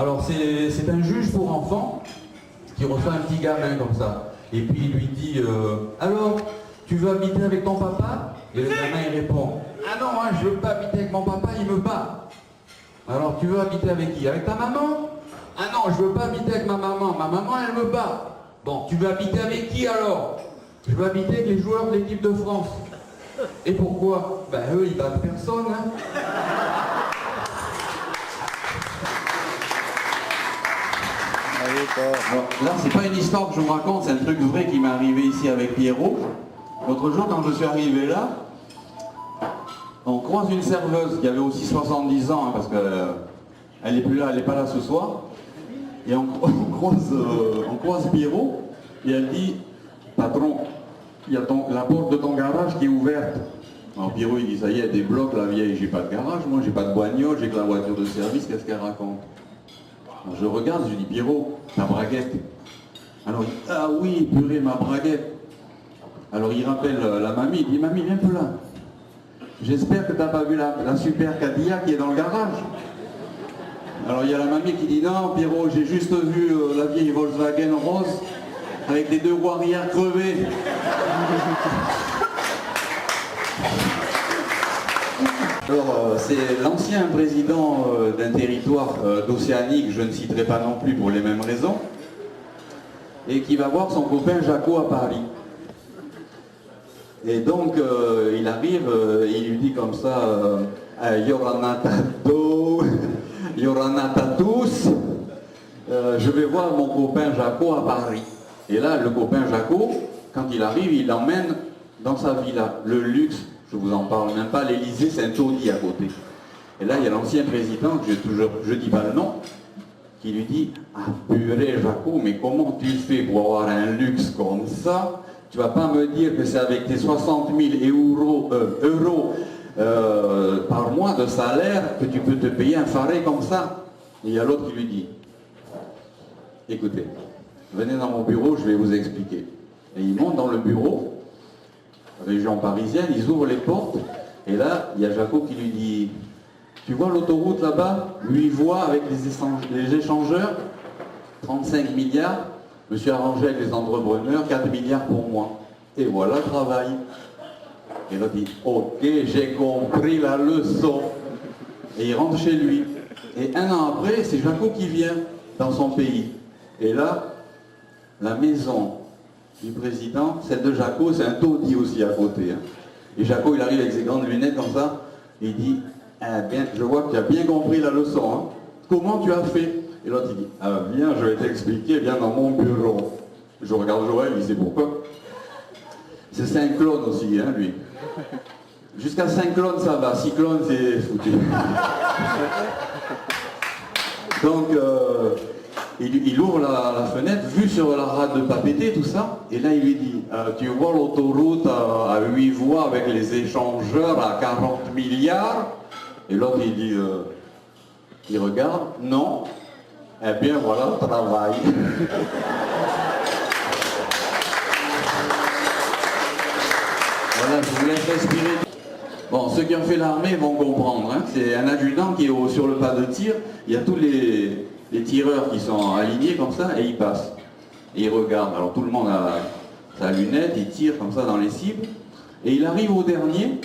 Alors c'est un juge pour enfants qui reçoit un petit gamin comme ça. Et puis il lui dit alors, tu veux habiter avec ton papa? Et le gamin il répond ah non, hein, je veux pas habiter avec mon papa, il me bat. Alors tu veux habiter avec qui? Avec ta maman? Ah non, je veux pas habiter avec ma maman elle me bat. Bon, tu veux habiter avec qui alors? Je veux habiter avec les joueurs de l'équipe de France. Et pourquoi? Ben eux ils battent personne, hein. Alors, là, c'est pas une histoire que je vous raconte, c'est un truc vrai qui m'est arrivé ici avec Pierrot. L'autre jour, quand je suis arrivé là, on croise une serveuse qui avait aussi 70 ans, hein, parce qu'elle n'est plus là, elle n'est pas là ce soir. Et on croise Pierrot, et elle dit, patron, il y a la porte de ton garage qui est ouverte. Alors Pierrot, il dit, ça y est, des blocs, la vieille, j'ai pas de garage, moi, j'ai pas de bagnole, j'ai que la voiture de service, qu'est-ce qu'elle raconte? Alors, je regarde, je lui dis, Pierrot, ta braguette. Alors il dit, ah oui, purée, ma braguette. Alors il rappelle la mamie, il dit, mamie, viens un peu là. J'espère que tu n'as pas vu la super Cadillac qui est dans le garage. Alors il y a la mamie qui dit, non, Pierrot, j'ai juste vu la vieille Volkswagen rose avec les deux roues arrière crevées. Alors, c'est l'ancien président d'un territoire d'Océanie, que je ne citerai pas non plus pour les mêmes raisons, et qui va voir son copain Jaco à Paris. Et donc, il arrive, il lui dit comme ça, Yorana Tato, Yorana Tatous, je vais voir mon copain Jaco à Paris. Et là, le copain Jaco, quand il arrive, il l'emmène dans sa villa, le luxe. Je vous en parle même pas, l'Élysée, c'est un taudis à côté. Et là, il y a l'ancien président, que je dis pas le nom, qui lui dit, ah purée Jaco, mais comment tu fais pour avoir un luxe comme ça? Tu vas pas me dire que c'est avec tes 60 000 euros par mois de salaire que tu peux te payer un faré comme ça? Et il y a l'autre qui lui dit, écoutez, venez dans mon bureau, je vais vous expliquer. Et il monte dans le bureau, région parisienne, ils ouvrent les portes, et là, il y a Jaco qui lui dit, tu vois l'autoroute là-bas? Lui, il voit avec les échangeurs, 35 milliards, je me suis arrangé avec les entrepreneurs, 4 milliards pour moi. Et voilà le travail. Et là, il dit, ok, j'ai compris la leçon. Et il rentre chez lui. Et un an après, c'est Jaco qui vient dans son pays. Et là, la maison du président, celle de Jaco, c'est un taudis aussi à côté. Hein. Et Jaco, il arrive avec ses grandes lunettes comme ça, et il dit, eh bien, je vois que tu as bien compris la leçon. Hein. Comment tu as fait? Et l'autre, il dit, ah, viens, je vais t'expliquer, viens dans mon bureau. Je regarde Joël, il sait pourquoi. C'est 5 clones aussi, hein, lui. Jusqu'à 5 clones, ça va. 6 clones, c'est foutu. Donc, il ouvre la fenêtre, vue sur la rade de Papété, tout ça, et là il lui dit, tu vois l'autoroute à 8 voies avec les échangeurs à 40 milliards? Et l'autre il dit, il regarde, non. Eh bien voilà le travail. Voilà, je vous laisse respirer. Bon, ceux qui ont fait l'armée vont comprendre, hein. C'est un adjudant qui est sur le pas de tir, il y a tous les tireurs qui sont alignés comme ça, et ils passent. Et ils regardent. Alors tout le monde a sa lunette, il tire comme ça dans les cibles, et il arrive au dernier,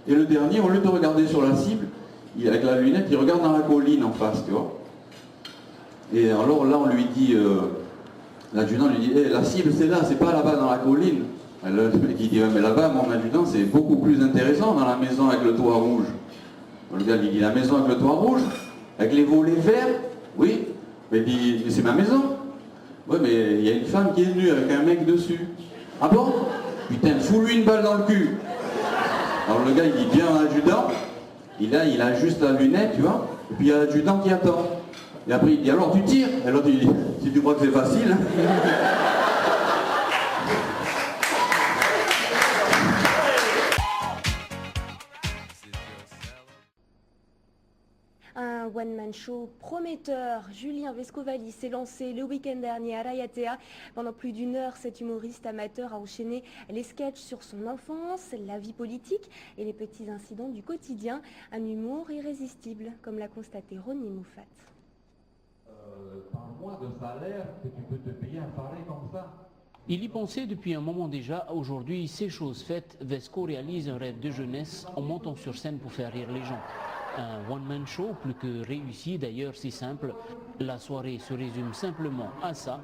et le dernier, au lieu de regarder sur la cible, avec la lunette, il regarde dans la colline en face, tu vois. Et alors là, on lui dit, l'adjudant lui dit, hey, la cible c'est là, c'est pas là-bas dans la colline. Et le mec il dit, mais là-bas, mon adjudant, c'est beaucoup plus intéressant dans la maison avec le toit rouge. Le gars lui dit, la maison avec le toit rouge, avec les volets verts? Oui. Mais il dit, mais c'est ma maison. Oui, mais il y a une femme qui est nue avec un mec dessus. Ah bon? Putain, fous-lui une balle dans le cul. Alors le gars, il dit, bien l'adjudant. Il a juste la lunette, tu vois. Et puis il y a l'adjudant qui attend. Et après, il dit, alors tu tires? Et l'autre, il dit, si tu crois que c'est facile. Hein. Un one-man show prometteur. Julien Vescovalis s'est lancé le week-end dernier à Rayatea. Pendant plus d'1 heure, cet humoriste amateur a enchaîné les sketchs sur son enfance, la vie politique et les petits incidents du quotidien. Un humour irrésistible, comme l'a constaté Ronnie Moufat. Parle-moi de salaire que tu peux te payer un faré comme ça. Il y pensait depuis un moment déjà. Aujourd'hui, c'est chose faite. Vesco réalise un rêve de jeunesse en montant sur scène pour faire rire les gens. Un one-man show plus que réussi, d'ailleurs c'est simple. La soirée se résume simplement à ça.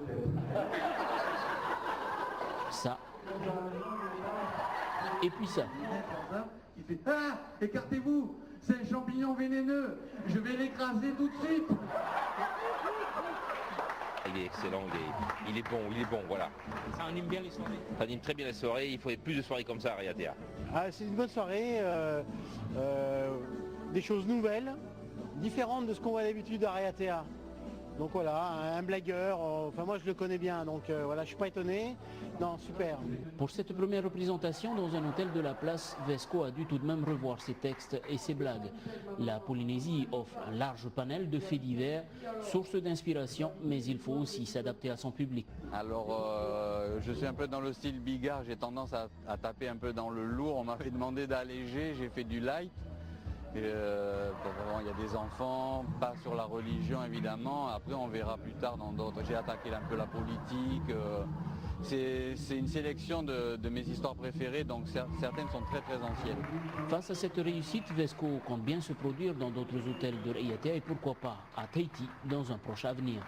Ça. Et puis ça. Il fait « Ah, écartez-vous, c'est un champignon vénéneux, je vais l'écraser tout de suite !» Il est excellent, il est bon, voilà. Ça anime bien les soirées. Ça anime très bien les soirées, il faudrait plus de soirées comme ça à Ariatea. Ah, c'est une bonne soirée, des choses nouvelles, différentes de ce qu'on voit d'habitude à Ariatea. Donc voilà, un blagueur, enfin moi je le connais bien, donc voilà, je suis pas étonné. Non, super. Pour cette première représentation dans un hôtel de la place, Vesco a dû tout de même revoir ses textes et ses blagues. La Polynésie offre un large panel de faits divers, source d'inspiration, mais il faut aussi s'adapter à son public. Alors je suis un peu dans le style bigard, j'ai tendance à taper un peu dans le lourd. On m'avait demandé d'alléger, j'ai fait du light. Il y a des enfants, pas sur la religion évidemment, après on verra plus tard dans d'autres. J'ai attaqué un peu la politique, c'est une sélection de mes histoires préférées, donc certaines sont très très anciennes. Face à cette réussite, Vesco compte bien se produire dans d'autres hôtels de Ariatea et pourquoi pas à Tahiti dans un proche avenir.